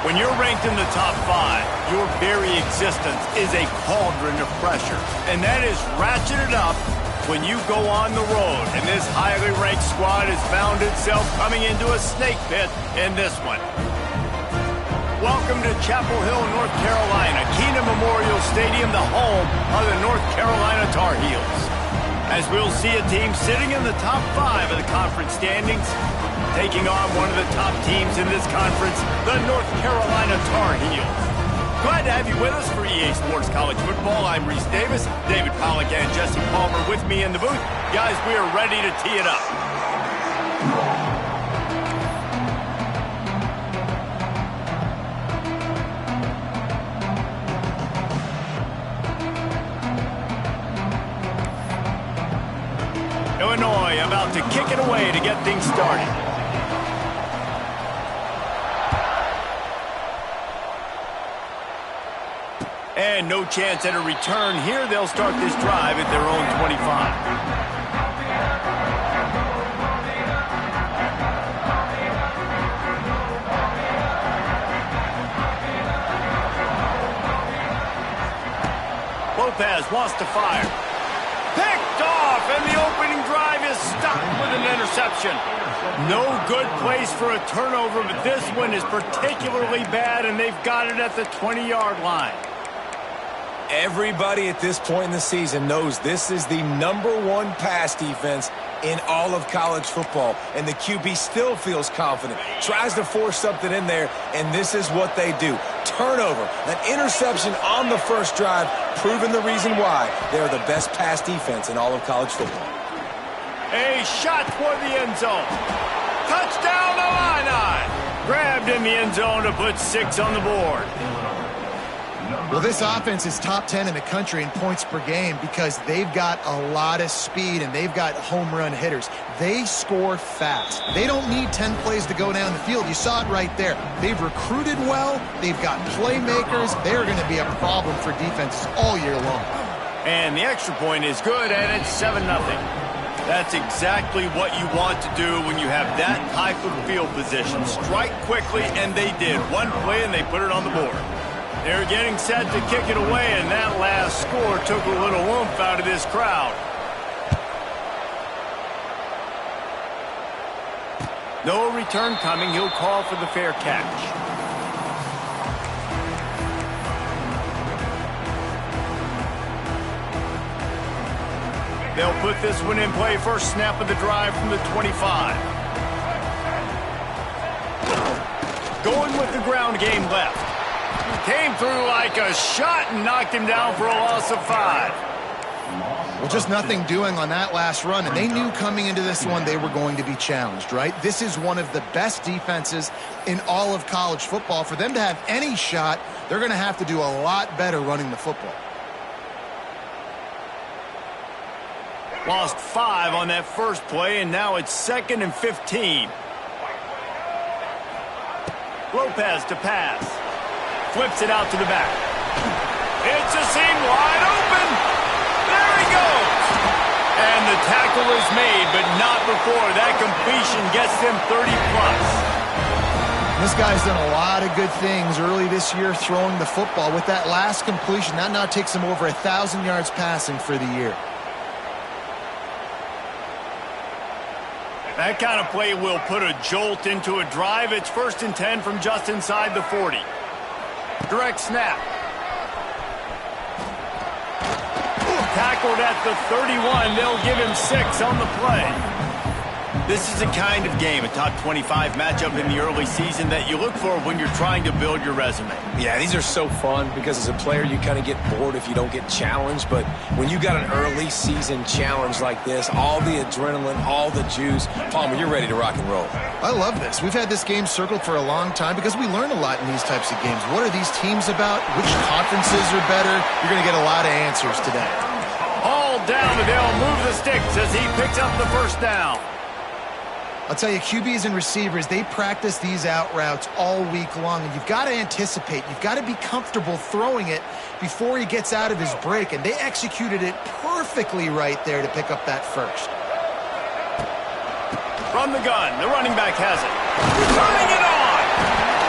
When you're ranked in the top 5, your very existence is a cauldron of pressure. And that is ratcheted up when you go on the road. And this highly ranked squad has found itself coming into a snake pit in this one. Welcome to Chapel Hill, North Carolina, Keenan Memorial Stadium, the home of the North Carolina Tar Heels. As we'll see a team sitting in the top 5 of the conference standings, taking on one of the top teams in this conference, the North Carolina Tar Heels. Glad to have you with us for EA Sports College Football. I'm Reese Davis, David Pollack and Jesse Palmer with me in the booth. Guys, we are ready to tee it up. Illinois about to kick it away to get things started. And no chance at a return here. They'll start this drive at their own 25. Lopez wants to fire. Picked off, and the opening drive is stopped with an interception. No good place for a turnover, but this one is particularly bad, and they've got it at the 20-yard line. Everybody at this point in the season knows this is the #1 pass defense in all of college football, and the QB still feels confident, tries to force something in there, and this is what they do. Turnover, an interception on the first drive, proving the reason why they're the best pass defense in all of college football. A shot for the end zone. Touchdown, Illini! Grabbed in the end zone to put 6 on the board. Well, this offense is top 10 in the country in points per game because they've got a lot of speed and they've got home run hitters. They score fast. They don't need 10 plays to go down the field. You saw it right there. They've recruited well. They've got playmakers. They're going to be a problem for defenses all year long. And the extra point is good, and it's 7-0. That's exactly what you want to do when you have that type of field position. Strike quickly, and they did. One play, and they put it on the board. They're getting set to kick it away, and that last score took a little oomph out of this crowd. No return coming. He'll call for the fair catch. They'll put this one in play. First snap of the drive from the 25. Going with the ground game left. Came through like a shot and knocked him down for a loss of 5. Well, just nothing doing on that last run, and they knew coming into this one they were going to be challenged, right? This is one of the best defenses in all of college football. For them to have any shot, they're going to have to do a lot better running the football. Lost 5 on that first play, and now it's 2nd and 15. Lopez to pass. Flips it out to the back. It's a seam wide open. There he goes. And the tackle is made, but not before that completion gets them 30-plus. This guy's done a lot of good things early this year throwing the football. With that last completion, that now takes him over 1,000 yards passing for the year. That kind of play will put a jolt into a drive. It's 1st and 10 from just inside the 40. Direct snap. Tackled at the 31. They'll give him 6 on the play. This is the kind of game, a top 25 matchup in the early season that you look for when you're trying to build your resume. Yeah, these are so fun because as a player you kind of get bored if you don't get challenged, but when you got an early season challenge like this, all the adrenaline, all the juice, Palmer, you're ready to rock and roll. I love this. We've had this game circled for a long time because we learn a lot in these types of games. What are these teams about? Which conferences are better? You're going to get a lot of answers today. All down, and they'll move the sticks as he picks up the first down. I'll tell you, QBs and receivers, they practice these out routes all week long, and you've got to anticipate. You've got to be comfortable throwing it before he gets out of his break, and they executed it perfectly right there to pick up that first. From the gun, the running back has it. Running it on!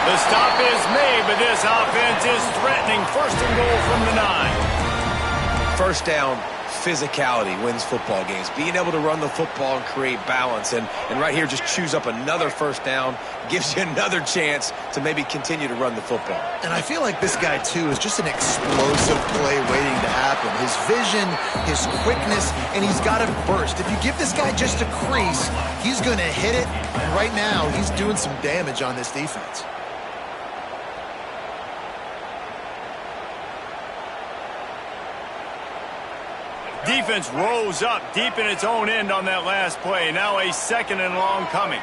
The stop is made, but this offense is threatening. First and goal from the 9. First down, physicality wins football games. Being able to run the football and create balance. And right here, just choose up another first down. Gives you another chance to maybe continue to run the football. And I feel like this guy, too, is just an explosive play waiting to happen. His vision, his quickness, and he's got to burst. If you give this guy just a crease, he's going to hit it. And right now, he's doing some damage on this defense. Defense rose up deep in its own end on that last play. Now a second and long coming.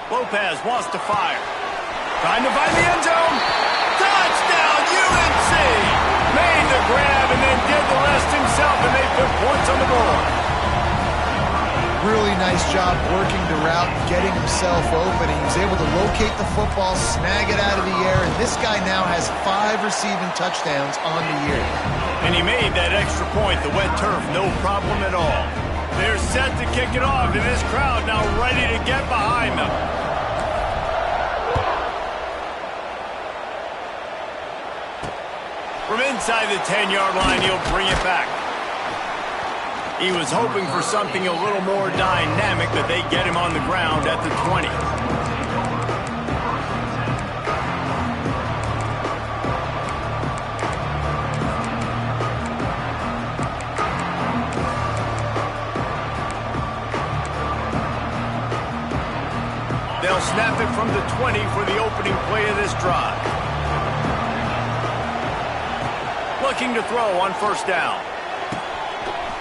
Lopez wants to fire. Trying to find the end zone. Touchdown, UNC! Made the grab and then did the rest himself, and they put points on the board. Really nice job working the route, getting himself open. He was able to locate the football, snag it out of the air, and this guy now has 5 receiving touchdowns on the year. And he made that extra point, the wet turf, no problem at all. They're set to kick it off, and this crowd now ready to get behind them. From inside the 10-yard line, he'll bring it back. He was hoping for something a little more dynamic, but they get him on the ground at the 20. They'll snap it from the 20 for the opening play of this drive. Looking to throw on first down.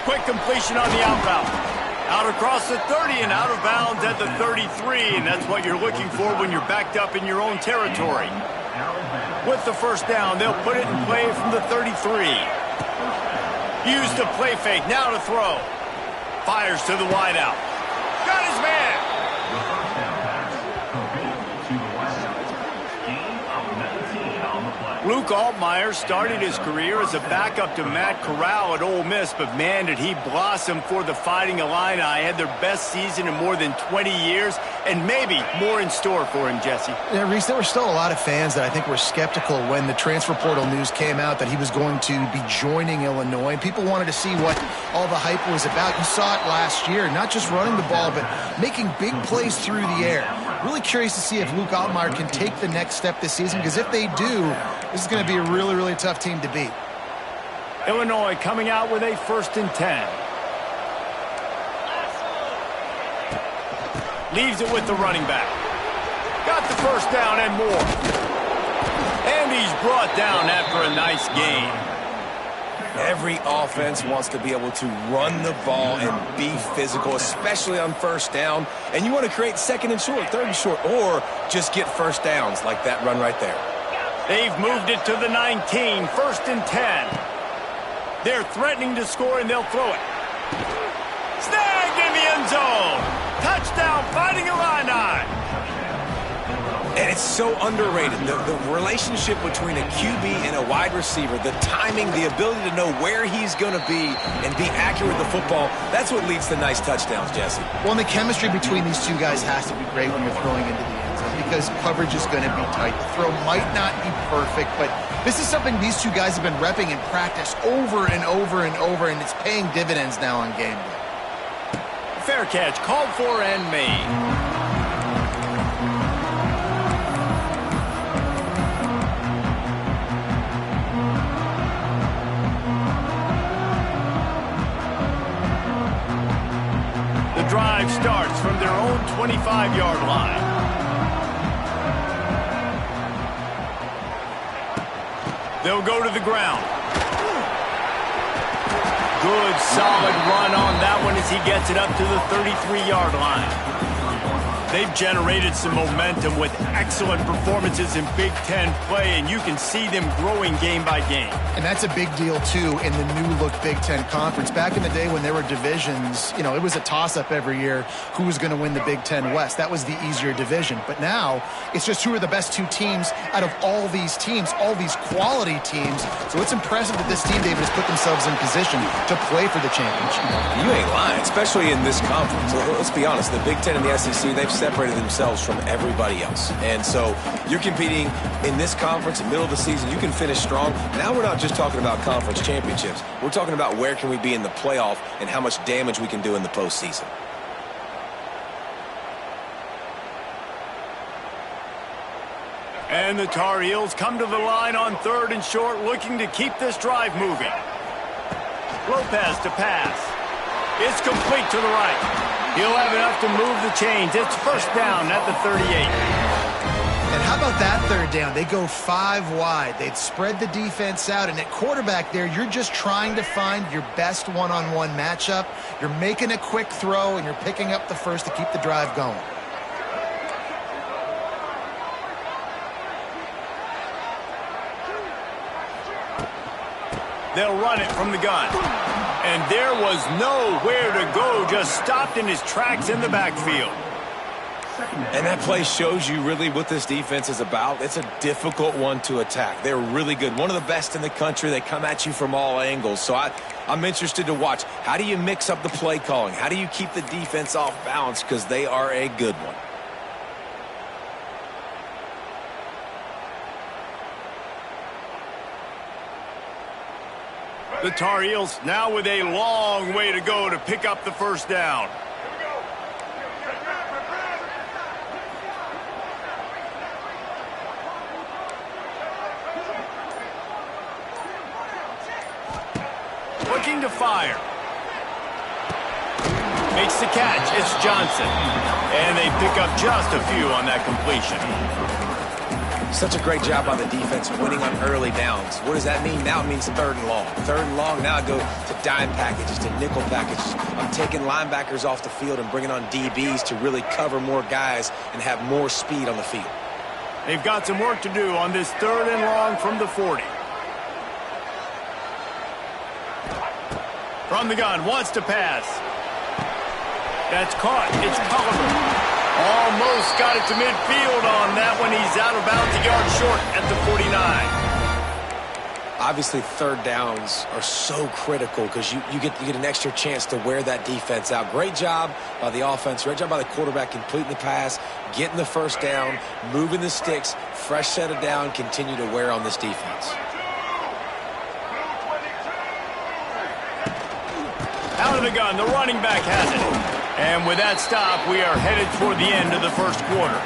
Quick completion on the outbound. Out across the 30 and out of bounds at the 33, and that's what you're looking for when you're backed up in your own territory. With the first down, they'll put it in play from the 33. Use the play fake, now to throw. Fires to the wideout. Got his man! Luke Altmaier started his career as a backup to Matt Corral at Ole Miss, but man, did he blossom for the Fighting Illini. Had their best season in more than 20 years, and maybe more in store for him, Jesse. Yeah, Reese, there were still a lot of fans that I think were skeptical when the transfer portal news came out that he was going to be joining Illinois. People wanted to see what all the hype was about. You saw it last year, not just running the ball, but making big plays through the air. Really curious to see if Luke Altmaier can take the next step this season, because if they do, this is going to be a really, really tough team to beat. Illinois coming out with a 1st and 10. Leaves it with the running back. Got the first down and more. And he's brought down after a nice gain. Every offense wants to be able to run the ball and be physical, especially on first down. And you want to create 2nd and short, 3rd and short, or just get first downs like that run right there. They've moved it to the 19, 1st and 10. They're threatening to score, and they'll throw it. Snagged in the end zone. Touchdown, Fighting Illini. And it's so underrated. The relationship between a QB and a wide receiver, the timing, the ability to know where he's going to be and be accurate with the football, that's what leads to nice touchdowns, Jesse. Well, and the chemistry between these two guys has to be great when you're throwing into the end zone, because coverage is going to be tight. The throw might not be perfect, but this is something these two guys have been repping in practice over and over and over, and it's paying dividends now on game day. Fair catch, called for and made. The drive starts from their own 25-yard line. They'll go to the ground. Good, solid run on that one as he gets it up to the 33-yard line. They've generated some momentum with excellent performances in Big Ten play, and you can see them growing game by game. And that's a big deal, too, in the new-look Big Ten Conference. Back in the day when there were divisions, you know, it was a toss-up every year who was going to win the Big Ten West. That was the easier division. But now it's just who are the best 2 teams out of all these teams, all these quality teams. So it's impressive that this team, David, has put themselves in position to play for the championship. You ain't lying, especially in this conference. Let's be honest, the Big Ten and the SEC, they've separated themselves from everybody else. And so you're competing in this conference in the middle of the season. You can finish strong. Now we're not just talking about conference championships. We're talking about where can we be in the playoff and how much damage we can do in the postseason. And the Tar Heels come to the line on 3rd and short, looking to keep this drive moving. Lopez to pass. It's complete to the right. He'll have enough to move the chains. It's first down at the 38. And how about that 3rd down? They go 5 wide. They'd spread the defense out. And at quarterback there, you're just trying to find your best one-on-one matchup. You're making a quick throw, and you're picking up the first to keep the drive going. They'll run it from the gun. And there was nowhere to go, just stopped in his tracks in the backfield. And that play shows you really what this defense is about. It's a difficult one to attack. They're really good. One of the best in the country. They come at you from all angles. So I'm interested to watch. How do you mix up the play calling? How do you keep the defense off balance? Because they are a good one. The Tar Heels now with a long way to go to pick up the first down. Looking to fire. Makes the catch. It's Johnson. And they pick up just a few on that completion. Such a great job by the defense winning on early downs. What does that mean? Now it means 3rd and long. 3rd and long, now I go to dime packages, to nickel packages. I'm taking linebackers off the field and bringing on DBs to really cover more guys and have more speed on the field. They've got some work to do on this 3rd and long from the 40. From the gun, wants to pass. That's caught. It's Culliver. Almost got it to midfield on that one. He's out of bounds, a yard short at the 49. Obviously, 3rd downs are so critical because you get an extra chance to wear that defense out. Great job by the offense. Great job by the quarterback completing the pass, getting the first down, moving the sticks, fresh set of down, continue to wear on this defense. Out of the gun, the running back has it. And with that stop, we are headed toward the end of the first quarter.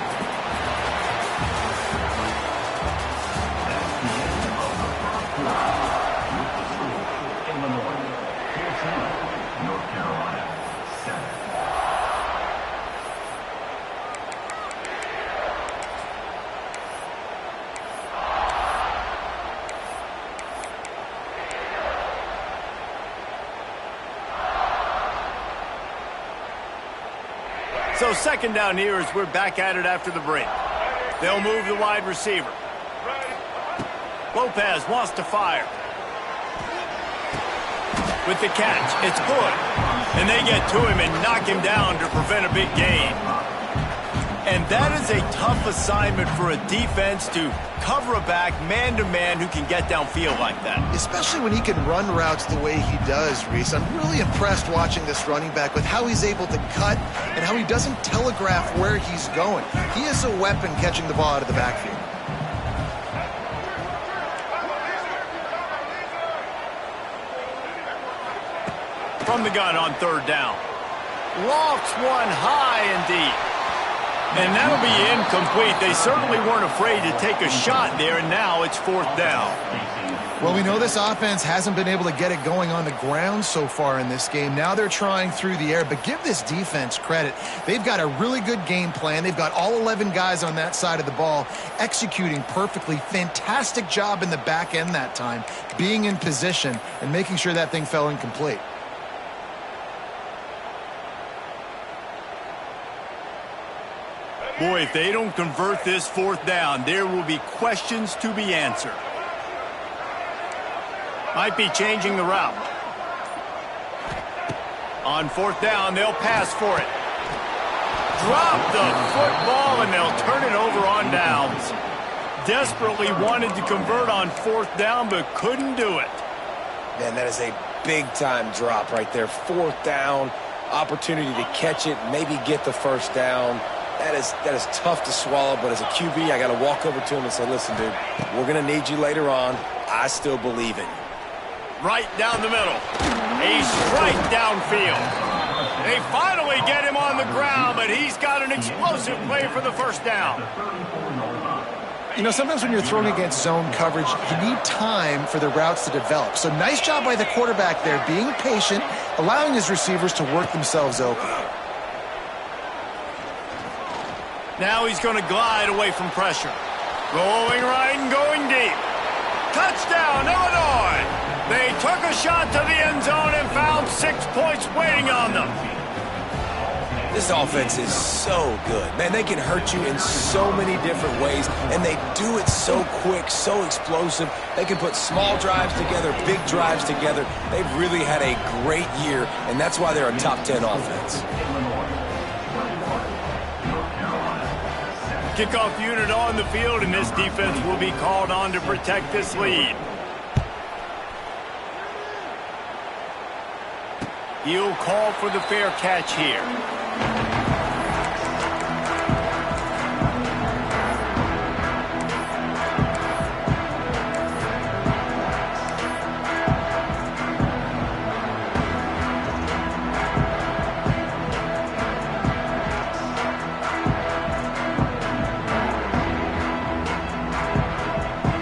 So 2nd down here as we're back at it after the break. They'll move the wide receiver. Lopez wants to fire. With the catch, it's good. And they get to him and knock him down to prevent a big gain. And that is a tough assignment for a defense to cover a back man-to-man who can get downfield like that. Especially when he can run routes the way he does, Reese. I'm really impressed watching this running back with how he's able to cut and how he doesn't telegraph where he's going. He is a weapon catching the ball out of the backfield. From the gun on 3rd down. Lofts one high and deep. And that'll be incomplete. They certainly weren't afraid to take a shot there, and now it's 4th down. Well, we know this offense hasn't been able to get it going on the ground so far in this game. Now they're trying through the air, but give this defense credit. They've got a really good game plan. They've got all 11 guys on that side of the ball executing perfectly. Fantastic job in the back end that time, being in position and making sure that thing fell incomplete. Boy, if they don't convert this 4th down, there will be questions to be answered. Might be changing the route. On 4th down, they'll pass for it. Drop the football, and they'll turn it over on downs. Desperately wanted to convert on 4th down, but couldn't do it. Man, that is a big-time drop right there. 4th down, opportunity to catch it, maybe get the first down. That is tough to swallow, but as a QB, I got to walk over to him and say, listen, dude, we're going to need you later on. I still believe in you. Right down the middle. A strike downfield. They finally get him on the ground, but he's got an explosive play for the first down. You know, sometimes when you're throwing against zone coverage, you need time for the routes to develop. So nice job by the quarterback there, being patient, allowing his receivers to work themselves open. Now he's going to glide away from pressure. Rolling right and going deep. Touchdown, Illinois! They took a shot to the end zone and found 6 points waiting on them. This offense is so good. Man, they can hurt you in so many different ways, and they do it so quick, so explosive. They can put small drives together, big drives together. They've really had a great year, and that's why they're a top 10 offense. Kickoff unit on the field, and this defense will be called on to protect this lead. He'll call for the fair catch here.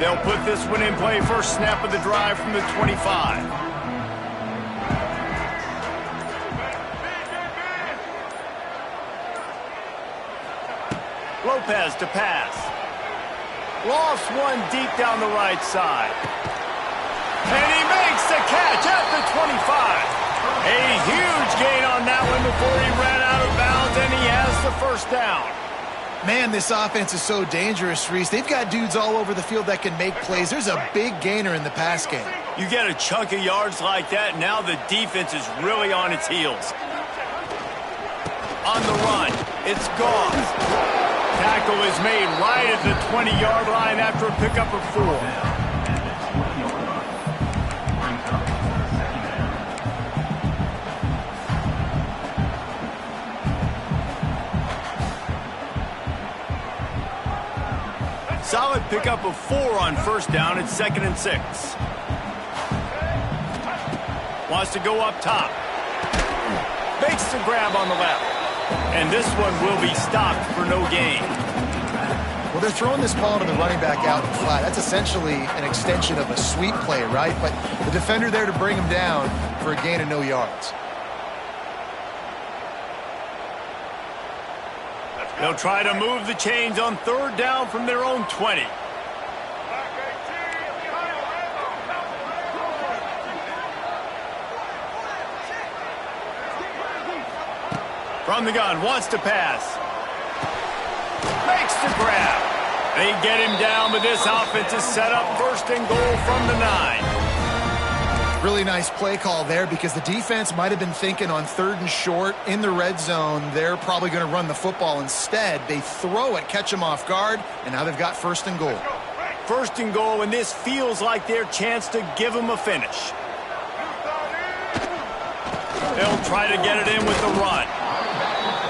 They'll put this one in play first snap of the drive from the 25. Lopez to pass. Lost one deep down the right side. And he makes the catch at the 25. A huge gain on that one before he ran out of bounds, and he has the first down. Man, this offense is so dangerous, Reese. They've got dudes all over the field that can make plays. There's a big gainer in the pass game. You get a chunk of yards like that, now the defense is really on its heels. On the run, it's gone. Tackle is made right at the 20-yard line after a pickup of 4. Solid pickup of 4 on first down. It's 2nd and 6. Wants to go up top. Makes the grab on the left. And this one will be stopped for no gain. Well, they're throwing this ball to the running back out in flat. That's essentially an extension of a sweep play, right? But the defender there to bring him down for a gain of no yards. They'll try to move the chains on 3rd down from their own 20. From the gun, wants to pass. Makes the grab. They get him down, but this offense is set up 1st and goal from the 9. Really nice play call there because the defense might have been thinking on 3rd and short in the red zone. They're probably going to run the football instead. They throw it, catch them off guard, and now they've got 1st and goal. 1st and goal, and this feels like their chance to give them a finish. They'll try to get it in with the run.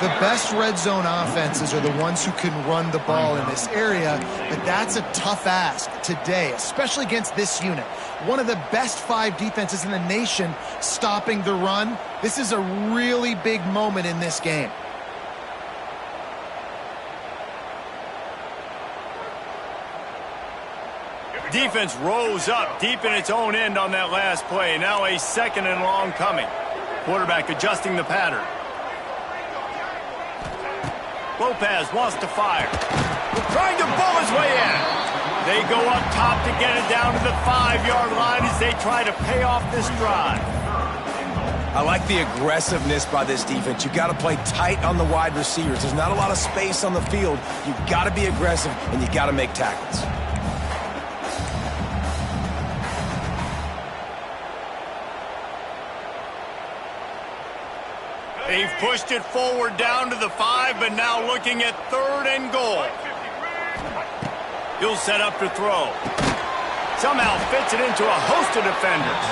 The best red zone offenses are the ones who can run the ball in this area, but that's a tough ask today, especially against this unit. One of the best 5 defenses in the nation stopping the run. This is a really big moment in this game. Defense rose up deep in its own end on that last play. Now a 2nd and long coming. Quarterback adjusting the pattern. Lopez wants to fire. Trying to bull his way in. They go up top to get it down to the 5-yard line as they try to pay off this drive. I like the aggressiveness by this defense. You got to play tight on the wide receivers. There's not a lot of space on the field. You got to be aggressive, and you got to make tackles. They've pushed it forward down to the 5, but now looking at 3rd and goal. He'll set up to throw. Somehow fits it into a host of defenders.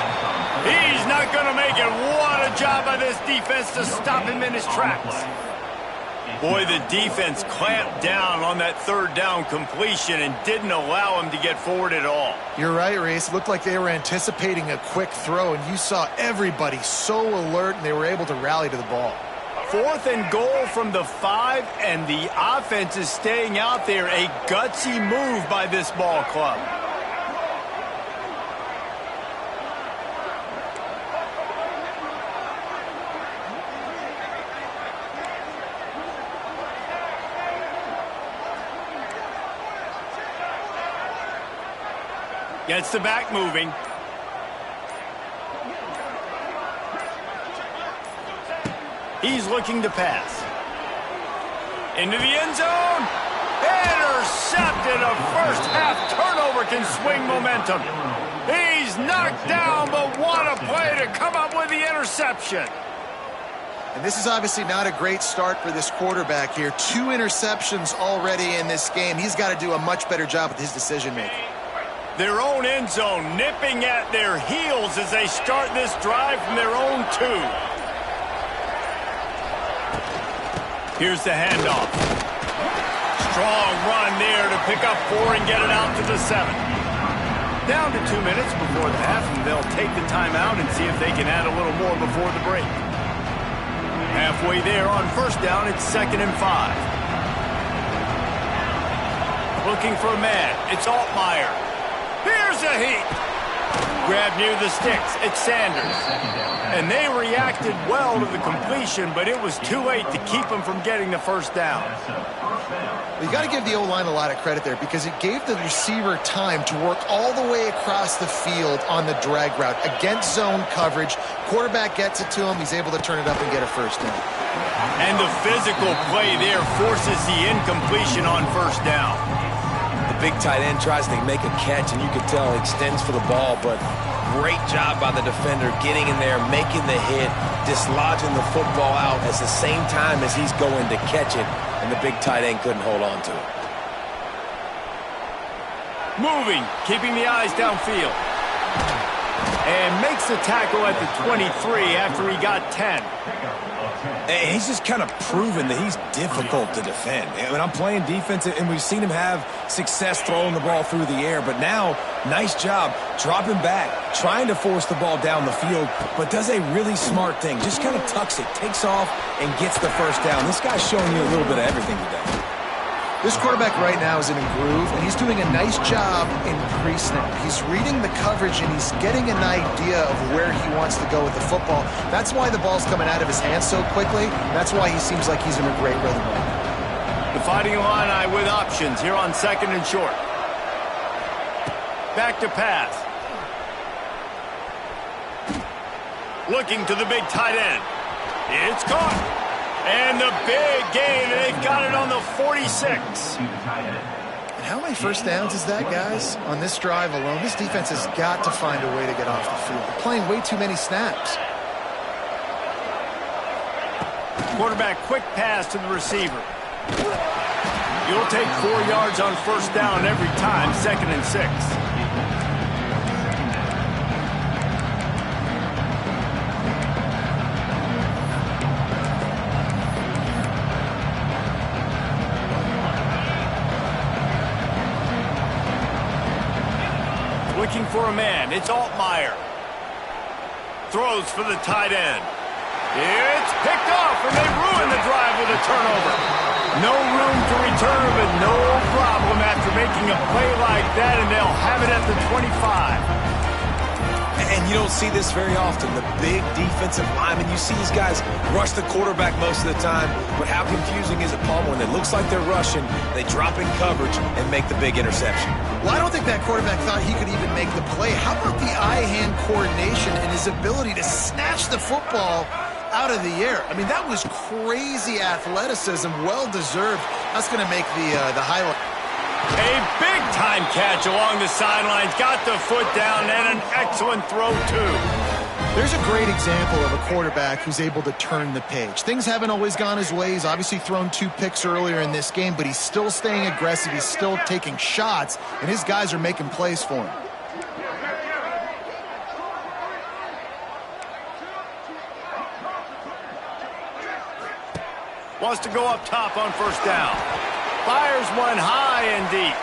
He's not going to make it. What a job by this defense to stop him in his tracks. Boy, the defense clamped down on that third down completion and didn't allow him to get forward at all. You're right, Reese. It looked like they were anticipating a quick throw, and you saw everybody so alert, and they were able to rally to the ball. 4th and goal from the 5, and the offense is staying out there. A gutsy move by this ball club. Gets the back moving. He's looking to pass. Into the end zone. Intercepted. A first half turnover can swing momentum. He's knocked down, but what a play to come up with the interception. And this is obviously not a great start for this quarterback here. 2 interceptions already in this game. He's got to do a much better job with his decision-making. Their own end zone nipping at their heels as they start this drive from their own 2. Here's the handoff. Strong run there to pick up 4 and get it out to the 7. Down to 2 minutes before the half, and they'll take the timeout and see if they can add a little more before the break. Halfway there on first down, it's 2nd and 5. Looking for a man. It's Altmaier. Here's a heat. Grab near the sticks. It's Sanders. And they reacted well to the completion, but it was too late to keep them from getting the first down. You got to give the O-line a lot of credit there because it gave the receiver time to work all the way across the field on the drag route against zone coverage. Quarterback gets it to him. He's able to turn it up and get a first down. And the physical play there forces the incompletion on first down. Big tight end tries to make a catch, and you can tell he extends for the ball, but great job by the defender getting in there, making the hit, dislodging the football out at the same time as he's going to catch it, and the big tight end couldn't hold on to it. Moving, keeping the eyes downfield. And makes the tackle at the 23 after he got 10. And he's just kind of proven that he's difficult to defend. I mean, I'm playing defense, and we've seen him have success throwing the ball through the air. But now, nice job dropping back, trying to force the ball down the field, but does a really smart thing. Just kind of tucks it, takes off, and gets the first down. This guy's showing you a little bit of everything today. This quarterback right now is in a groove, and he's doing a nice job in pre-snap. He's reading the coverage, and he's getting an idea of where he wants to go with the football. That's why the ball's coming out of his hands so quickly. That's why he seems like he's in a great rhythm right now. The Fighting Illini with options here on 2nd and short. Back to pass. Looking to the big tight end. It's caught. And the big gain, and they've got it on the 46. And how many first downs is that, guys? On this drive alone, this defense has got to find a way to get off the field. They're playing way too many snaps. Quarterback quick pass to the receiver. You'll take 4 yards on first down every time, 2nd and 6. Looking for a man. It's Altmaier. Throws for the tight end. It's picked off, and they ruin the drive with a turnover. No room to return, but no problem after making a play like that, and they'll have it at the 25. And you don't see this very often. The big defensive linemen, you see these guys rush the quarterback most of the time, but how confusing is it, Palmer, when it looks like they're rushing, they drop in coverage and make the big interception? Well, I don't think that quarterback thought he could even make the play. How about the eye-hand coordination and his ability to snatch the football out of the air? I mean, that was crazy athleticism, well-deserved. That's going to make the highlight. A big-time catch along the sidelines. Got the foot down, and an excellent throw, too. There's a great example of a quarterback who's able to turn the page. Things haven't always gone his way. He's obviously thrown 2 picks earlier in this game, but he's still staying aggressive. He's still taking shots, and his guys are making plays for him. Wants to go up top on first down. Fires one high and deep.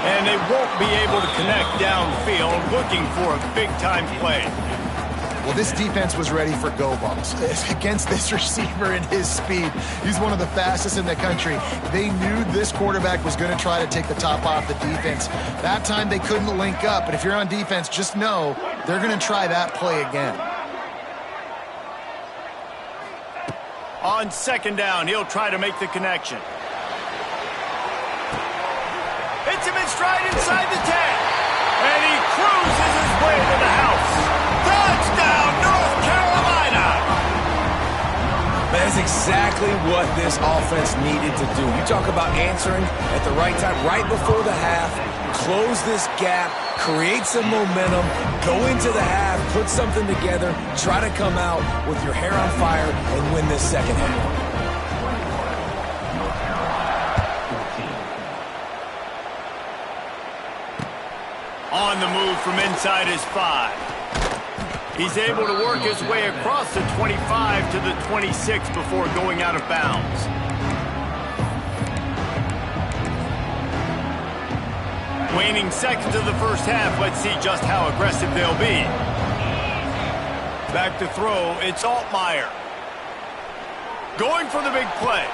And they won't be able to connect downfield, looking for a big-time play. Well, this defense was ready for go balls against this receiver and his speed. He's one of the fastest in the country. They knew this quarterback was going to try to take the top off the defense. That time they couldn't link up, but if you're on defense, just know they're going to try that play again. On second down, he'll try to make the connection. Hits him in stride inside the 10. And he cruises his way to the house. Touchdown, North Carolina! That's exactly what this offense needed to do. You talk about answering at the right time, right before the half, close this gap, create some momentum, go into the half, put something together, try to come out with your hair on fire and win this second half. On the move from inside his 5. He's able to work his way across the 25 to the 26 before going out of bounds. Waning seconds of the first half, let's see just how aggressive they'll be. Back to throw, it's Altmaier. Going for the big play.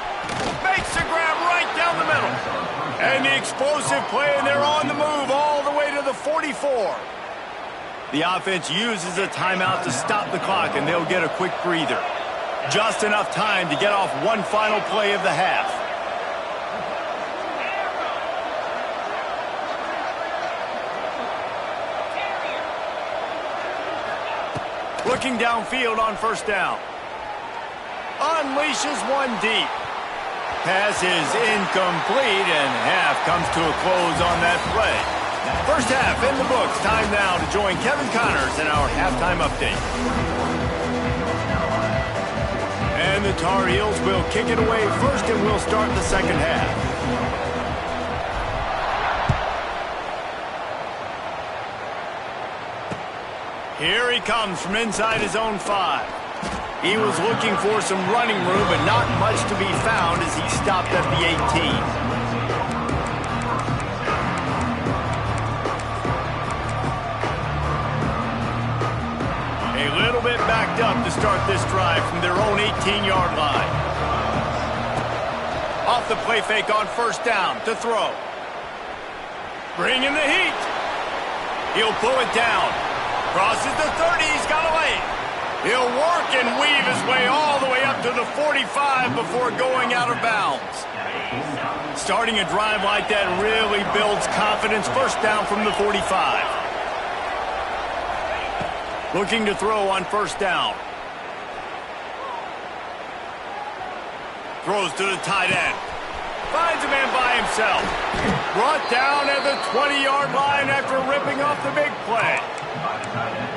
Makes the grab right down the middle. And the explosive play, and they're on the move all the way to the 44. The offense uses a timeout to stop the clock, and they'll get a quick breather. Just enough time to get off one final play of the half. Looking downfield on first down. Unleashes one deep. Pass is incomplete, and half comes to a close on that play. First half in the books. Time now to join Kevin Connors in our halftime update. And the Tar Heels will kick it away first, and we'll start the second half. Here he comes from inside his own 5. He was looking for some running room, but not much to be found as he stopped at the 18. A little bit backed up to start this drive from their own 18-yard line. Off the play fake on first down to throw. Bringing the heat. He'll pull it down. Crosses the 30. He's got a lane. He'll work and weave his way all the way up to the 45 before going out of bounds. Starting a drive like that really builds confidence. First down from the 45. Looking to throw on first down. Throws to the tight end. Finds a man by himself. Brought down at the 20-yard line after ripping off the big play.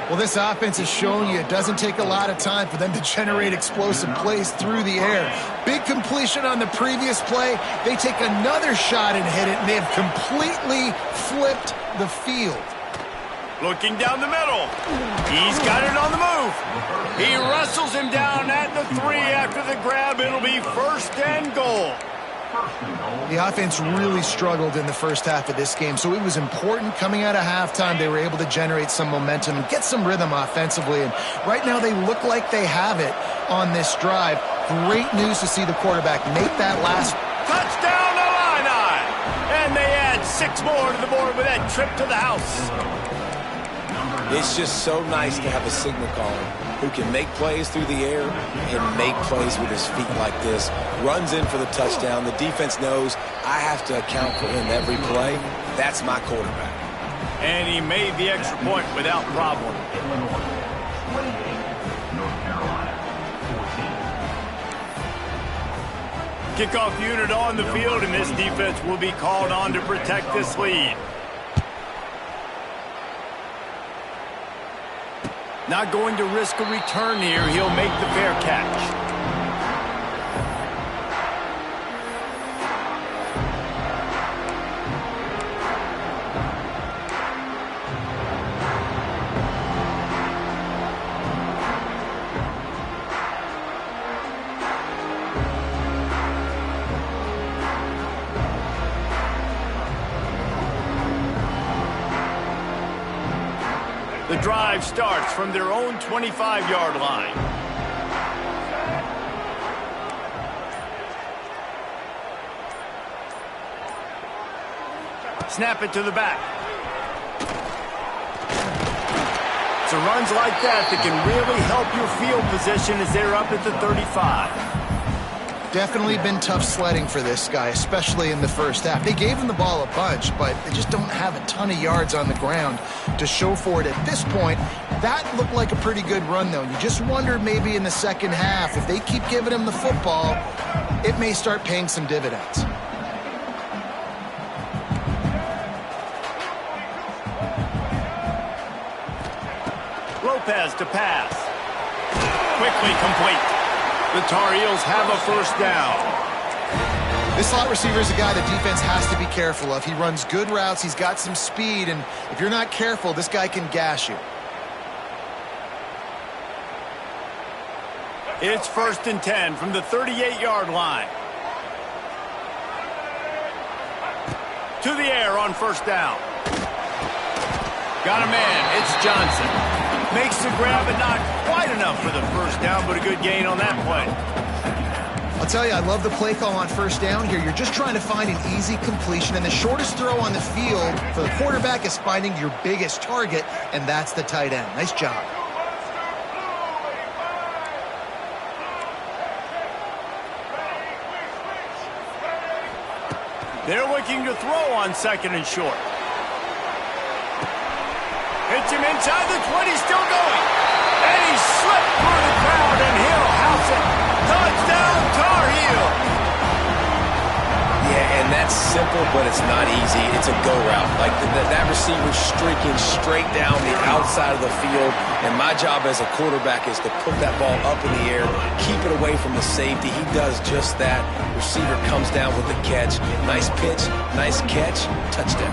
Well, this offense is showing you it doesn't take a lot of time for them to generate explosive plays through the air. Big completion on the previous play. They take another shot and hit it, and they have completely flipped the field. Looking down the middle. He's got it on the move. He wrestles him down at the 3 after the grab. It'll be first and goal. The offense really struggled in the first half of this game, so it was important coming out of halftime they were able to generate some momentum and get some rhythm offensively. And right now they look like they have it on this drive. Great news to see the quarterback make that last touchdown, Illini! And they add 6 more to the board with that trip to the house. It's just so nice to have a signal caller who can make plays through the air and make plays with his feet like this. Runs in for the touchdown. The defense knows I have to account for him every play. That's my quarterback. And he made the extra point without problem. Kickoff unit on the field, and this defense will be called on to protect this lead. Not going to risk a return here. He'll make the fair catch. The drive starts from their own 25-yard line. Snap it to the back. It's runs like that can really help your field position as they're up at the 35. Definitely been tough sledding for this guy, especially in the first half. They gave him the ball a bunch, but they just don't have a ton of yards on the ground to show for it at this point. That looked like a pretty good run, though. You just wondered maybe in the second half, if they keep giving him the football, it may start paying some dividends. Lopez to pass. Quickly complete. The Tar Heels have a first down. This slot receiver is a guy the defense has to be careful of. He runs good routes. He's got some speed, and if you're not careful, this guy can gash you. It's 1st and 10 from the 38-yard line. To the air on first down. Got a man. It's Johnson. Makes the grab, and not quite enough for the first down, but a good gain on that play. I'll tell you, I love the play call on first down here. You're just trying to find an easy completion, and the shortest throw on the field for the quarterback is finding your biggest target, and that's the tight end. Nice job. They're looking to throw on 2nd and short. Hits him inside the 20, still going. And he slipped through the crowd, and he'll house it. Touchdown, Tar Heel. Yeah, and that's simple, but it's not easy. It's a go route. Like that receiver's streaking straight down the outside of the field, and my job as a quarterback is to put that ball up in the air, keep it away from the safety. He does just that. Receiver comes down with the catch. Nice pitch, nice catch, touchdown.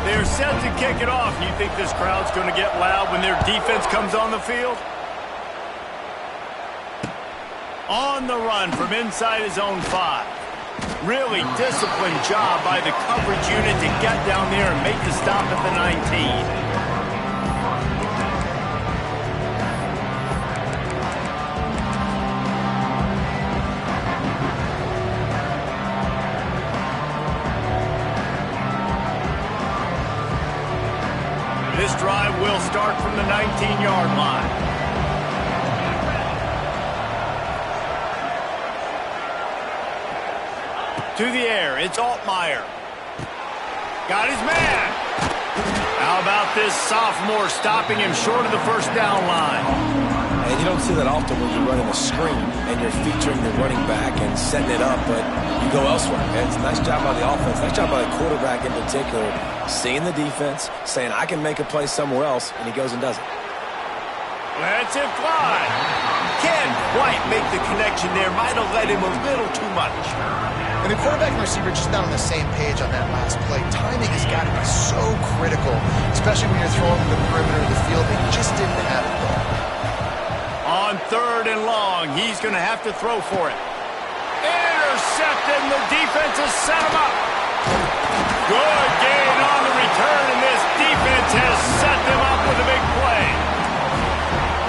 They're set to kick it off. You think this crowd's going to get loud when their defense comes on the field? On the run from inside his own 5. Really disciplined job by the coverage unit to get down there and make the stop at the 19. This drive will start from the 19-yard line. To the air, it's Altmaier. Got his man. How about this sophomore stopping him short of the first down line? And you don't see that often when you're running a screen and you're featuring the running back and setting it up, but you go elsewhere. And it's a nice job by the offense, nice job by the quarterback in particular, seeing the defense, saying, I can make a play somewhere else, and he goes and does it. Let's it fly. Can't quite make the connection there. Might have led him a little too much. And the quarterback and receiver just not on the same page on that last play. Timing has got to be so critical, especially when you're throwing to the perimeter of the field. They just didn't have it there. On 3rd and long, he's going to have to throw for it. Intercepted, and the defense has set him up. Good gain on the return, and this defense has set them up with a big play.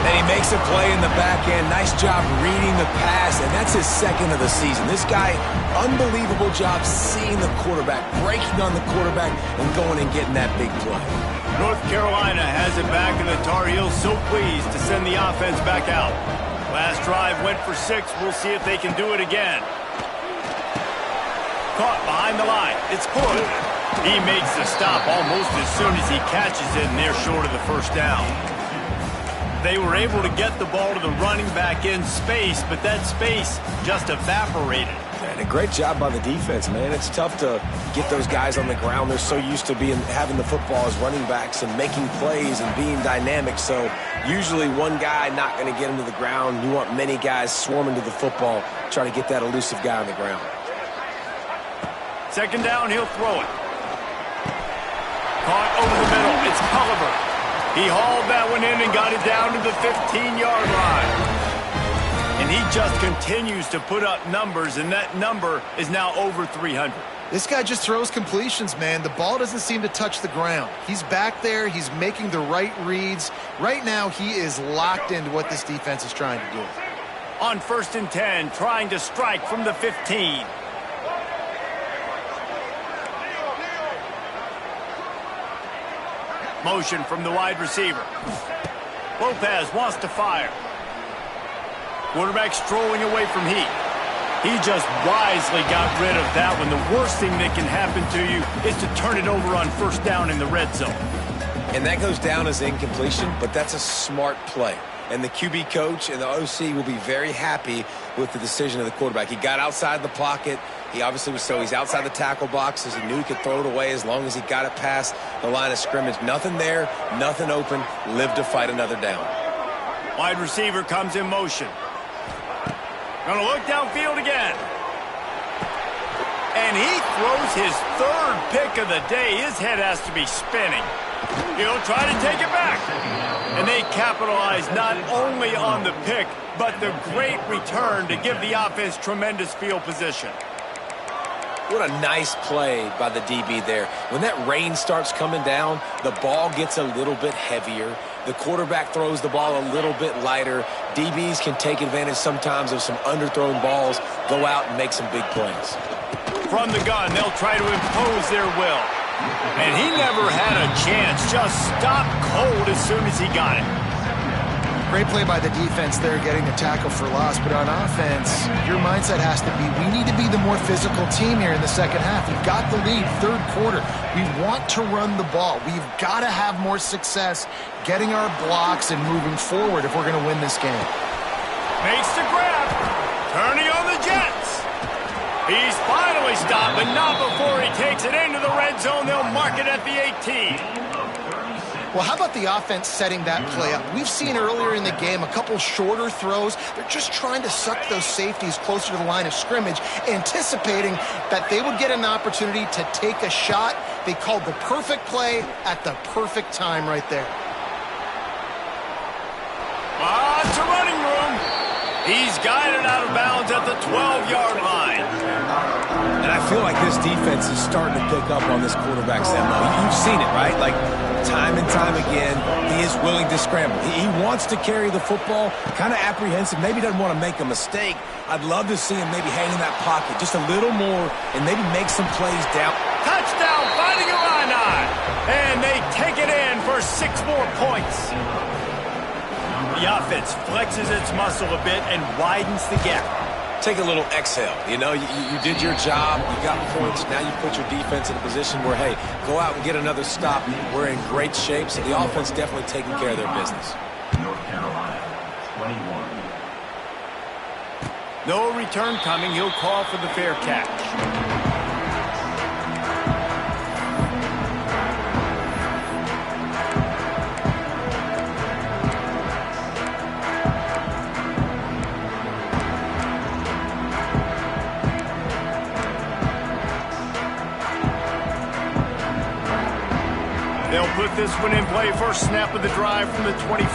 And he makes a play in the back end. Nice job reading the pass, and that's his 2nd of the season. This guy, unbelievable job seeing the quarterback, breaking on the quarterback, and going and getting that big play. North Carolina has it back, and the Tar Heels so pleased to send the offense back out. Last drive went for 6. We'll see if they can do it again. Caught behind the line. It's Hood. He makes the stop almost as soon as he catches it, and they're short of the first down. They were able to get the ball to the running back in space, but that space just evaporated. And a great job by the defense, man. It's tough to get those guys on the ground. They're so used to having the football as running backs and making plays and being dynamic. So usually one guy not going to get him to the ground. You want many guys swarming to the football, try to get that elusive guy on the ground. 2nd down, he'll throw it. Caught over the middle. It's Culliver. He hauled that one in and got it down to the 15-yard line. And he just continues to put up numbers, and that number is now over 300. This guy just throws completions, man. The ball doesn't seem to touch the ground. He's back there. He's making the right reads. Right now, he is locked into what this defense is trying to do. On 1st and 10, trying to strike from the 15. Motion from the wide receiver. Lopez wants to fire. Quarterback strolling away from heat. He just wisely got rid of that one. The worst thing that can happen to you is to turn it over on 1st down in the red zone. And that goes down as incompletion, but that's a smart play. And the QB coach and the OC will be very happy with the decision of the quarterback. He got outside the pocket. He obviously was he's outside the tackle boxes. He knew he could throw it away as long as he got it past the line of scrimmage. Nothing there, nothing open. Live to fight another down. Wide receiver comes in motion. Gonna look downfield again. And he throws his 3rd pick of the day. His head has to be spinning. He'll try to take it back. And they capitalize not only on the pick, but the great return to give the offense tremendous field position. What a nice play by the DB there. When that rain starts coming down, the ball gets a little bit heavier. The quarterback throws the ball a little bit lighter. DBs can take advantage sometimes of some underthrown balls, go out and make some big plays. From the gun, they'll try to impose their will. And he never had a chance. Just stopped cold as soon as he got it. Great play by the defense there, getting the tackle for loss. But on offense, your mindset has to be, we need to be the more physical team here in the second half. We've got the lead, 3rd quarter. We want to run the ball. We've got to have more success getting our blocks and moving forward if we're going to win this game. Makes the grab. Turning on the Jets. He's finally stopped, but not before he takes it into the red zone. They'll mark it at the 18. Well, how about the offense setting that play up? We've seen earlier in the game a couple shorter throws. They're just trying to suck those safeties closer to the line of scrimmage, anticipating that they would get an opportunity to take a shot. They called the perfect play at the perfect time right there. Lots of running room. He's guided out of bounds at the 12-yard line. And I feel like this defense is starting to pick up on this quarterback's MO. You've seen it, right? Like, time and time again, he is willing to scramble. He wants to carry the football, kind of apprehensive, maybe doesn't want to make a mistake. I'd love to see him maybe hang in that pocket just a little more and maybe make some plays down. Touchdown, fighting Illini. And they take it in for 6 more points. The offense flexes its muscle a bit and widens the gap. Take a little exhale. You know, you did your job. You got points. Now you put your defense in a position where, hey, go out and get another stop. We're in great shape. So the offense definitely taking care of their business. North Carolina, 21. No return coming. He'll call for the fair catch. They'll put this one in play. First snap of the drive from the 25.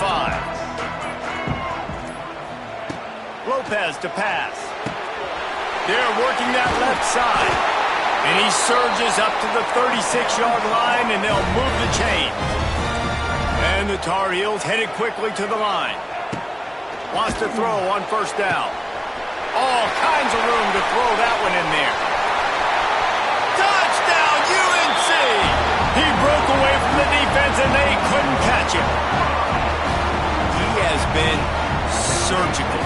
Lopez to pass. They're working that left side. And he surges up to the 36-yard line, and they'll move the chain. And the Tar Heels headed quickly to the line. Wants to throw on 1st down. All kinds of room to throw that one in there. Touchdown, UNC! He broke away from the defense, and they couldn't catch him. He has been surgical.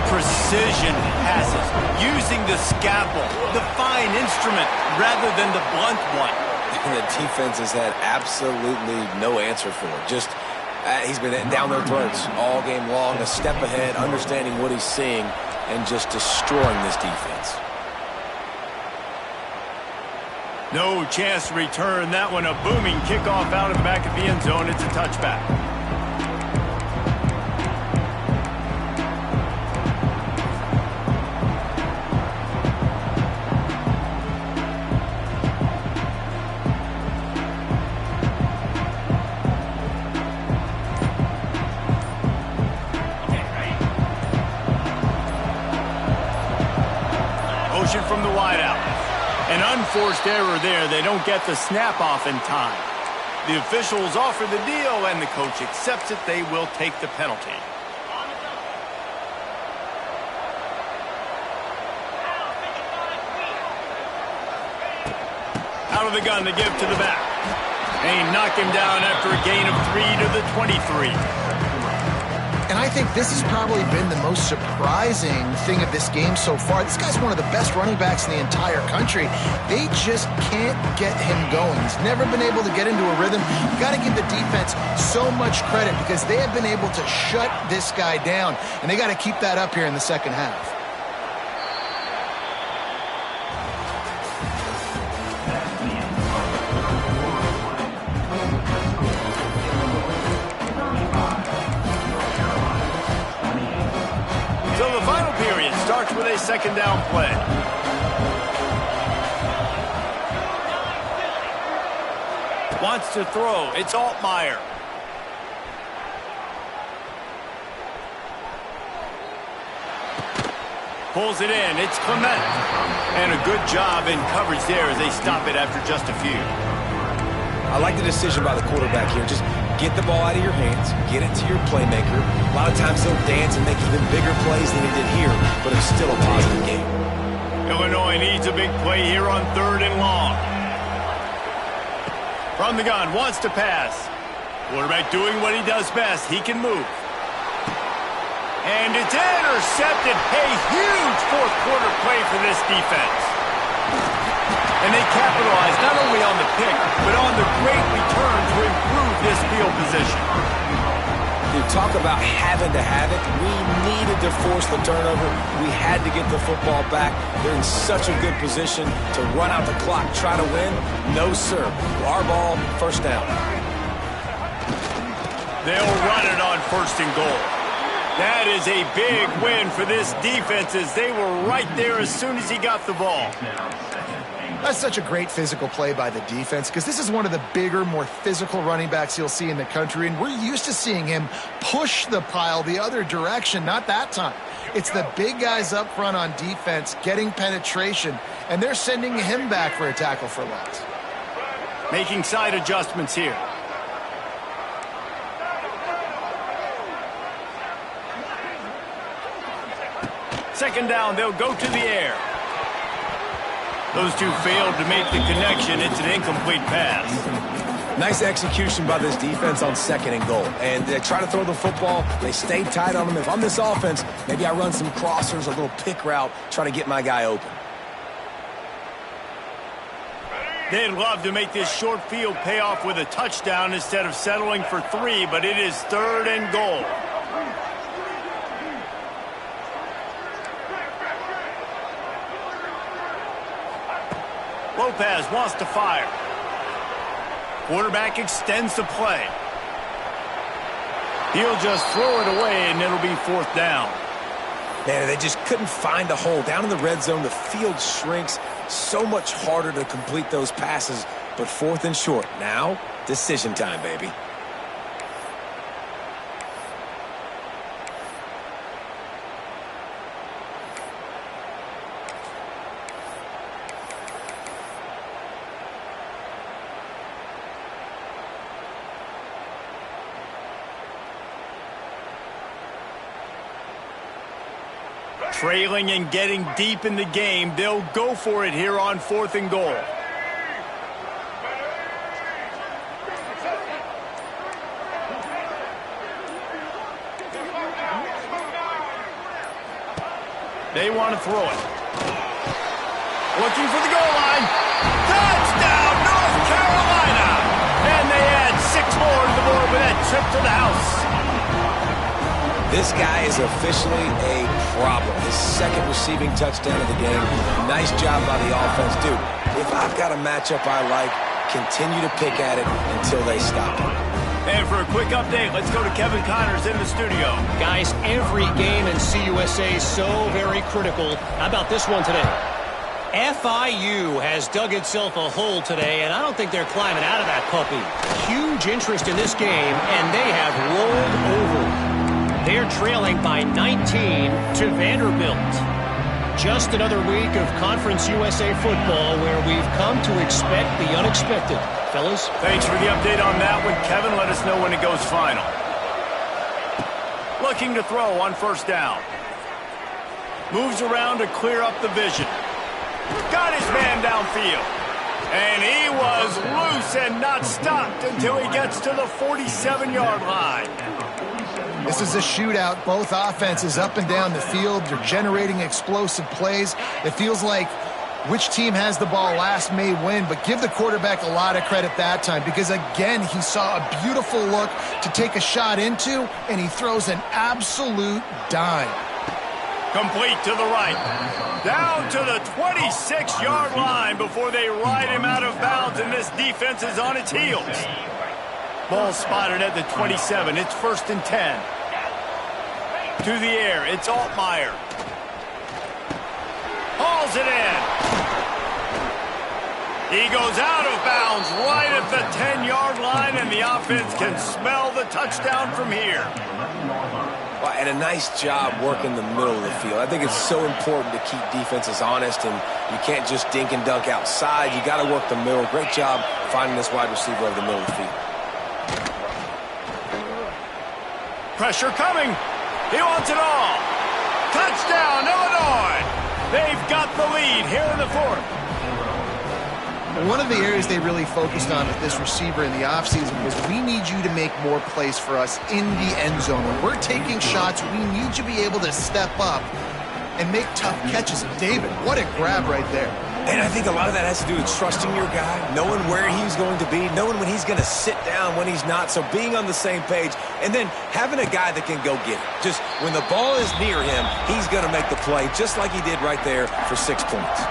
Precision passes, using the scalpel, the fine instrument, rather than the blunt one. And the defense has had absolutely no answer for it. Just, he's been down their throats all game long, a step ahead, understanding what he's seeing, and just destroying this defense. No chance to return that one. A booming kickoff out of the back of the end zone. It's a touchback. Motion from the wideout. An unforced error there. They don't get the snap off in time. The officials offer the deal, and the coach accepts it. They will take the penalty. Out of the gun to give to the back. They knock him down after a gain of 3 to the 23. And I think this has probably been the most surprising thing of this game so far. This guy's one of the best running backs in the entire country. They just can't get him going. He's never been able to get into a rhythm. You got to give the defense so much credit because they have been able to shut this guy down, and they got to keep that up here in the second half. With a second down play. Wants to throw. It's Altmaier. Pulls it in. It's Clement. And a good job in coverage there as they stop it after just a few. I like the decision by the quarterback here. Just get the ball out of your hands, get it to your playmaker. A lot of times he'll dance and make even bigger plays than he did here, but it's still a positive game. Illinois needs a big play here on 3rd and long. From the gun, wants to pass. Quarterback doing what he does best. He can move. And it's intercepted. A huge fourth-quarter play for this defense. And they capitalize not only on the pick, but on the great return to improve this field position. Dude, talk about having to have it. We needed to force the turnover. We had to get the football back. They're in such a good position to run out the clock, try to win. No, sir. Our ball, first down. They'll run it on 1st and goal. That is a big win for this defense as they were right there as soon as he got the ball. That's such a great physical play by the defense because this is one of the bigger, more physical running backs you'll see in the country, and we're used to seeing him push the pile the other direction, not that time. It's the big guys up front on defense getting penetration, and they're sending him back for a tackle for loss. Making side adjustments here. Second down, they'll go to the air. Those two failed to make the connection. It's an incomplete pass. Nice execution by this defense on 2nd and goal. And they try to throw the football. They stayed tight on them. If I'm this offense, maybe I run some crossers, a little pick route, try to get my guy open. They'd love to make this short field pay off with a touchdown instead of settling for 3, but it is 3rd and goal. Lopez wants to fire. Quarterback extends the play. He'll just throw it away, and it'll be 4th down. Man, they just couldn't find a hole. Down in the red zone, the field shrinks. So much harder to complete those passes, but 4th and short. Now, decision time, baby. Trailing and getting deep in the game, they'll go for it here on 4th and goal. They want to throw it. Looking for the goal line. Touchdown, North Carolina! And they add 6 more to the board with that trip to the house. This guy is officially a problem. His 2nd receiving touchdown of the game. Nice job by the offense. Dude, if I've got a matchup I like, continue to pick at it until they stop it. And for a quick update, let's go to Kevin Connors in the studio. Guys, every game in CUSA is so very critical. How about this one today? FIU has dug itself a hole today, and I don't think they're climbing out of that puppy. Huge interest in this game, and they have rolled over. They're trailing by 19 to Vanderbilt. Just another week of Conference USA football where we've come to expect the unexpected. Fellas? Thanks for the update on that one, Kevin. Let us know when it goes final. Looking to throw on first down. Moves around to clear up the vision. Got his man downfield. And he was loose and not stopped until he gets to the 47-yard line. This is a shootout. Both offenses up and down the field. They're generating explosive plays. It feels like which team has the ball last may win, but give the quarterback a lot of credit that time because, again, he saw a beautiful look to take a shot into, and he throws an absolute dime. Complete to the right. Down to the 26-yard line before they ride him out of bounds, and this defense is on its heels. Ball spotted at the 27. It's 1st and 10. To the air. It's Altmaier. Hauls it in. He goes out of bounds right at the 10-yard line, and the offense can smell the touchdown from here. Well, and a nice job working the middle of the field. I think it's so important to keep defenses honest, and you can't just dink and dunk outside. You got to work the middle. Great job finding this wide receiver over the middle of the field. Pressure coming. He wants it all. Touchdown, Illinois. They've got the lead here in the 4th. One of the areas they really focused on with this receiver in the offseason was we need you to make more plays for us in the end zone. When we're taking shots, we need you to be able to step up and make tough catches. And David, what a grab right there. And I think a lot of that has to do with trusting your guy, knowing where he's going to be, knowing when he's going to sit down, when he's not. So being on the same page, and then having a guy that can go get it. Just when the ball is near him, he's going to make the play, just like he did right there for 6 points.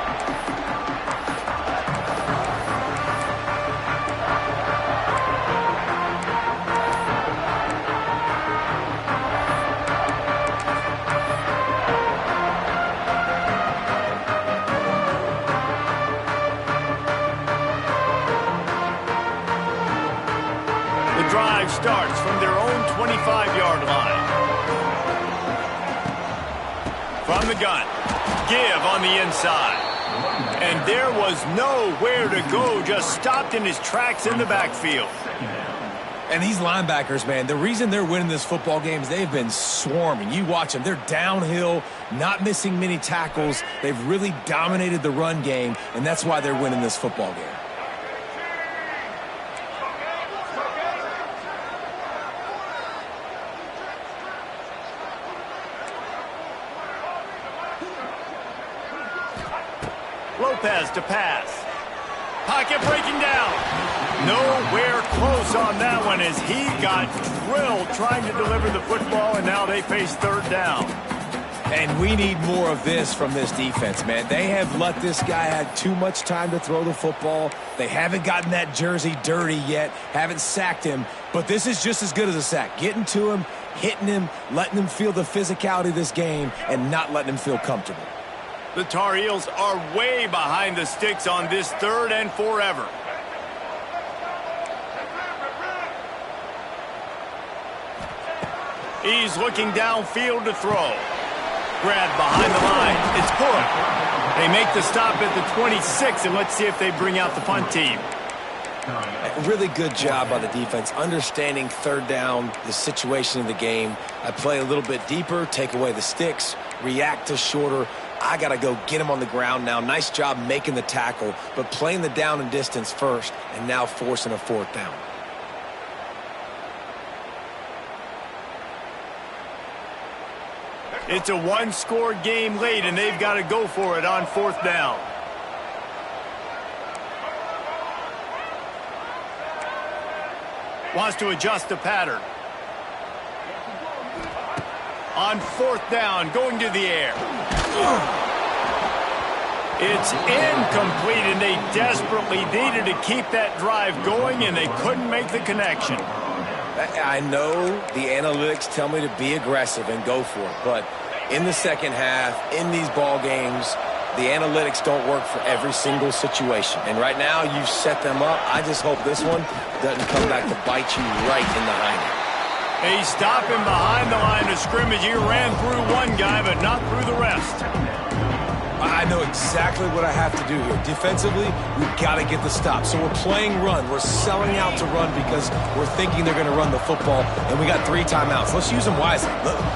Drive starts from their own 25-yard line. From the gun. Give on the inside. And there was nowhere to go, just stopped in his tracks in the backfield. And these linebackers, man, the reason they're winning this football game is they've been swarming. You watch them. They're downhill, not missing many tackles. They've really dominated the run game, and that's why they're winning this football game. Lopez to pass. Pocket breaking down. Nowhere close on that one as he got drilled trying to deliver the football, and now they face 3rd down. And we need more of this from this defense, man. They have let this guy have too much time to throw the football. They haven't gotten that jersey dirty yet, haven't sacked him, but this is just as good as a sack. Getting to him, hitting him, letting him feel the physicality of this game, and not letting him feel comfortable. The Tar Heels are way behind the sticks on this 3rd and forever. He's looking downfield to throw. Grabbed behind the line. It's good. They make the stop at the 26, and let's see if they bring out the punt team. A really good job by the defense, understanding 3rd down, the situation of the game. I play a little bit deeper, take away the sticks, react to shorter. I got to go get him on the ground now. Nice job making the tackle, but playing the down and distance first, and now forcing a 4th down. It's a one-score game late, and they've got to go for it on 4th down. Wants to adjust the pattern. On 4th down, going to the air. It's incomplete, and they desperately needed to keep that drive going, and they couldn't make the connection. I know the analytics tell me to be aggressive and go for it, but in the second half, in these ball games, the analytics don't work for every single situation. And right now, you've set them up. I just hope this one doesn't come back to bite you right in the hind end. They stop him behind the line of scrimmage. He ran through one guy, but not through the rest. I know exactly what I have to do here. Defensively, we've got to get the stop. So we're playing run. We're selling out to run because we're thinking they're going to run the football, and we got 3 timeouts. Let's use them wisely.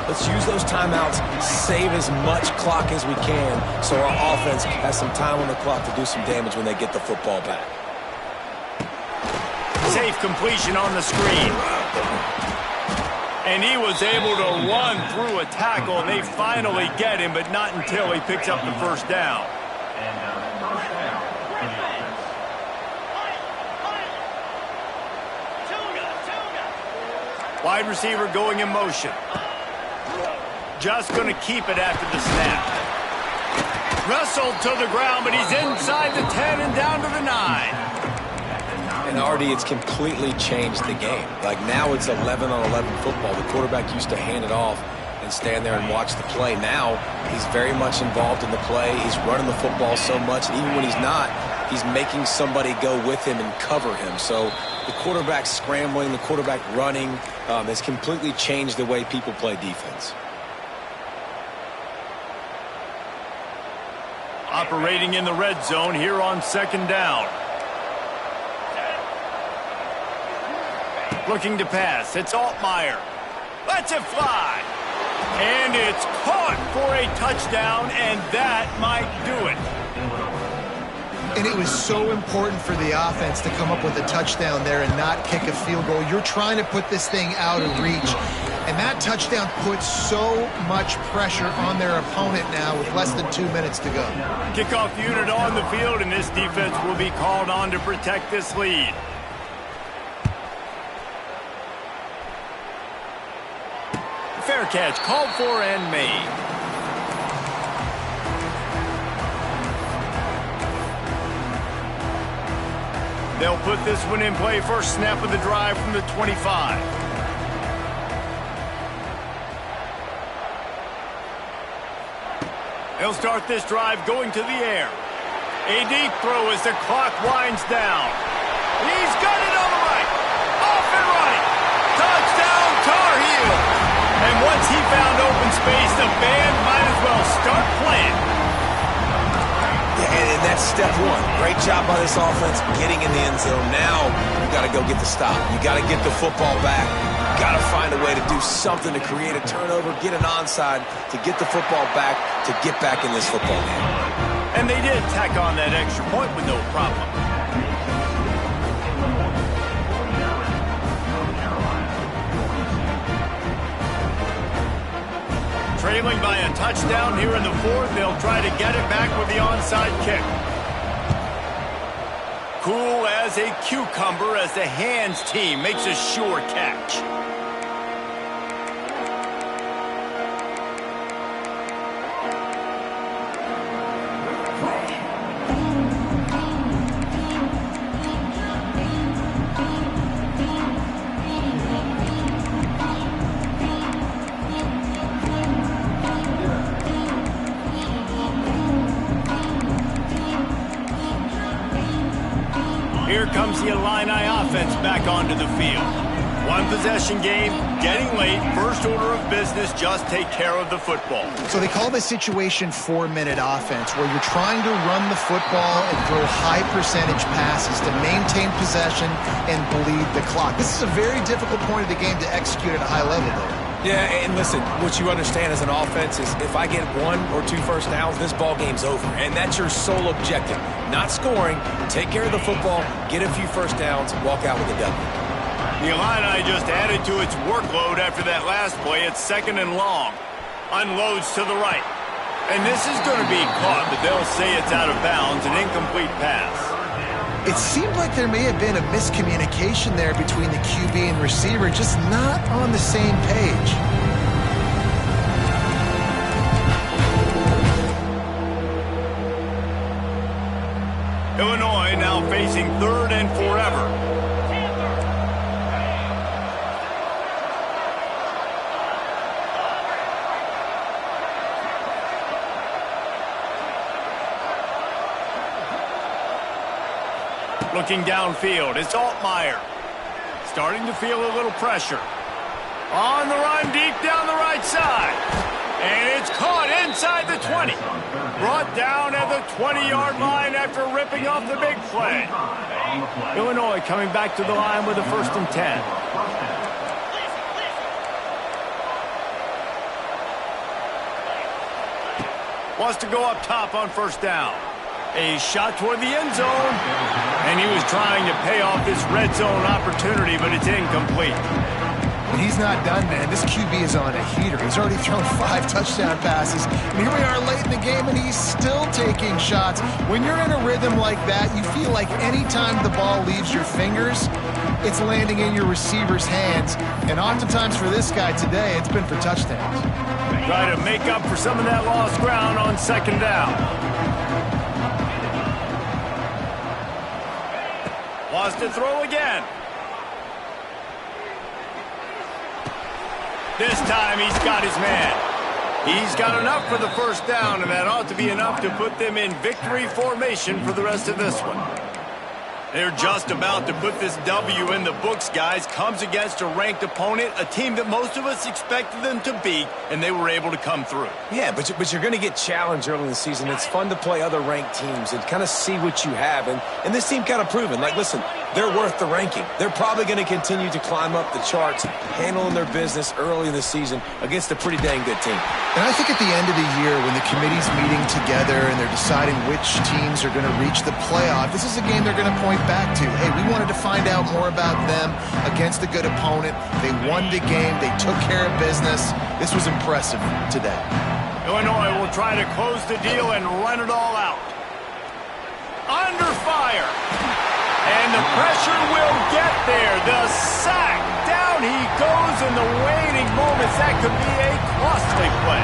Let's use those timeouts, save as much clock as we can so our offense has some time on the clock to do some damage when they get the football back. Safe completion on the screen. And he was able to run through a tackle, and they finally get him, but not until he picks up the first down. Wide receiver going in motion. Just going to keep it after the snap. Wrestled to the ground, but he's inside the 10 and down to the 9. And Artie, it's completely changed the game. Like now it's 11-on-11 football. The quarterback used to hand it off and stand there and watch the play. Now he's very much involved in the play. He's running the football so much, and even when he's not, he's making somebody go with him and cover him. So the quarterback scrambling, the quarterback running has completely changed the way people play defense. Operating in the red zone here on 2nd down. Looking to pass. It's Altmaier. Lets it fly. And it's caught for a touchdown, and that might do it. And it was so important for the offense to come up with a touchdown there and not kick a field goal. You're trying to put this thing out of reach. And that touchdown puts so much pressure on their opponent now with less than 2 minutes to go. Kickoff unit on the field, and this defense will be called on to protect this lead. Fair catch, called for and made. They'll put this one in play. First snap of the drive from the 25. They'll start this drive going to the air. A deep throw as the clock winds down. He's got it on the right. Off and running. Touchdown, Tar Heels. And once he found open space, the band might as well start playing. Yeah, and that's step one. Great job by this offense getting in the end zone. Now you got to go get the stop. You got to get the football back. You got to find a way to do something to create a turnover, get an onside, to get the football back, to get back in this football game. And they did tack on that extra point with no problem. Trailing by a touchdown here in the 4th. They'll try to get it back with the onside kick. Cool as a cucumber as the hands team makes a sure catch. Here comes the Illini offense back onto the field. One possession game, getting late, first order of business, just take care of the football. So they call this situation 4-minute offense, where you're trying to run the football and throw high percentage passes to maintain possession and bleed the clock. This is a very difficult point of the game to execute at a high level there. Yeah, and listen, what you understand as an offense is if I get 1 or 2 first downs, this ball game's over. And that's your sole objective. Not scoring, take care of the football, get a few first downs, walk out with a W. The Illini just added to its workload after that last play. It's 2nd and long. Unloads to the right. And this is going to be caught, but they'll say it's out of bounds, an incomplete pass. It seemed like there may have been a miscommunication there between the QB and receiver, just not on the same page. Illinois now facing 3rd and forever. Looking downfield, it's Altmaier. Starting to feel a little pressure. On the run, deep down the right side. And it's caught inside the 20. Brought down at the 20-yard line after ripping off the big play. Illinois coming back to the line with a 1st and 10. Wants to go up top on 1st down. A shot toward the end zone. And he was trying to pay off this red zone opportunity, but it's incomplete. But he's not done, man. This QB is on a heater. He's already thrown 5 touchdown passes. And here we are late in the game, and he's still taking shots. When you're in a rhythm like that, you feel like any time the ball leaves your fingers, it's landing in your receiver's hands. And oftentimes for this guy today, it's been for touchdowns. Try to make up for some of that lost ground on 2nd down. Wants to throw again. This time he's got his man. He's got enough for the 1st down, and that ought to be enough to put them in victory formation for the rest of this one. They're just about to put this W in the books, guys. Comes against a ranked opponent, a team that most of us expected them to beat, and they were able to come through. Yeah, but you're going to get challenged early in the season. It's fun to play other ranked teams and kind of see what you have. And this team kind of proven, like, listen, they're worth the ranking. They're probably going to continue to climb up the charts, handling their business early in the season against a pretty dang good team. And I think at the end of the year, when the committee's meeting together and they're deciding which teams are going to reach the playoff, this is a game they're going to point back to. Hey, we wanted to find out more about them against a good opponent. They won the game. They took care of business. This was impressive today. Illinois will try to close the deal and run it all out. Under fire. And the pressure will get there. The sack. Down he goes in the waning moments. That could be a costly play.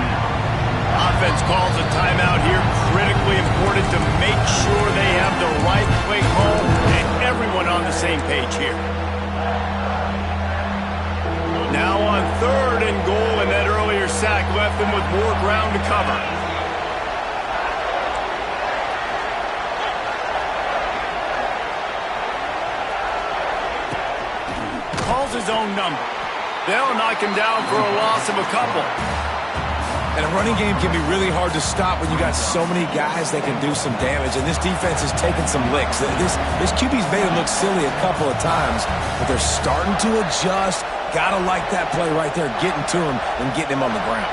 Offense calls a timeout here. Critically important to make sure they have the right play call and everyone on the same page here. Now on 3rd and goal, and that earlier sack left them with more ground to cover. Calls his own number. They'll knock him down for a loss of a couple. And a running game can be really hard to stop when you got so many guys that can do some damage. And this defense is taking some licks. This QB's made him look silly a couple of times, but they're starting to adjust. Gotta like that play right there, getting to him and getting him on the ground.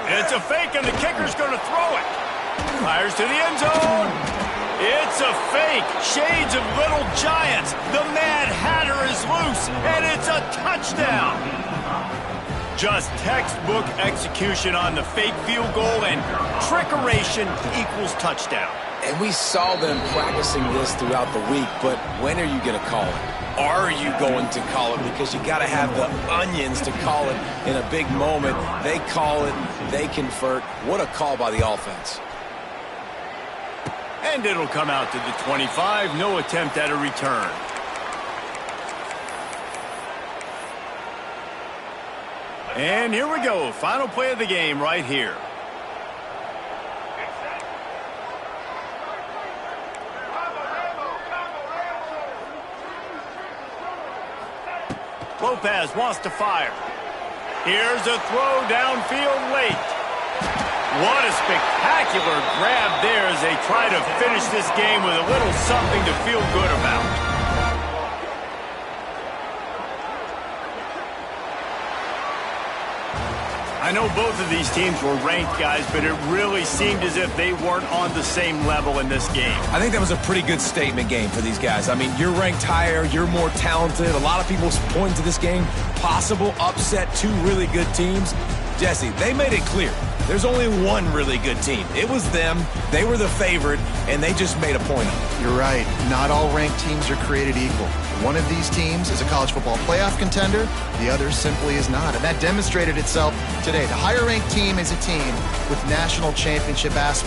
It's a fake, and the kicker's going to throw it. Fires to the end zone. It's a fake. Shades of Little Giants. The Mad Hatter is loose, and it's a touchdown. Just textbook execution on the fake field goal, and trickeration equals touchdown. And we saw them practicing this throughout the week, but when are you going to call it? Are you going to call it? Because you got to have the onions to call it in a big moment. They call it, they convert. What a call by the offense. And it'll come out to the 25. No attempt at a return. And here we go. Final play of the game right here. Lopez wants to fire. Here's a throw downfield late. What a spectacular grab there as they try to finish this game with a little something to feel good about. I know both of these teams were ranked, guys, but it really seemed as if they weren't on the same level in this game. I think that was a pretty good statement game for these guys. I mean, you're ranked higher, you're more talented. A lot of people point to this game, possible upset, 2 really good teams. Jesse, they made it clear. There's only one really good team. It was them. They were the favorite, and they just made a point of it. You're right. Not all ranked teams are created equal. One of these teams is a college football playoff contender. The other simply is not. And that demonstrated itself today. The higher ranked team is a team with national championship aspirations.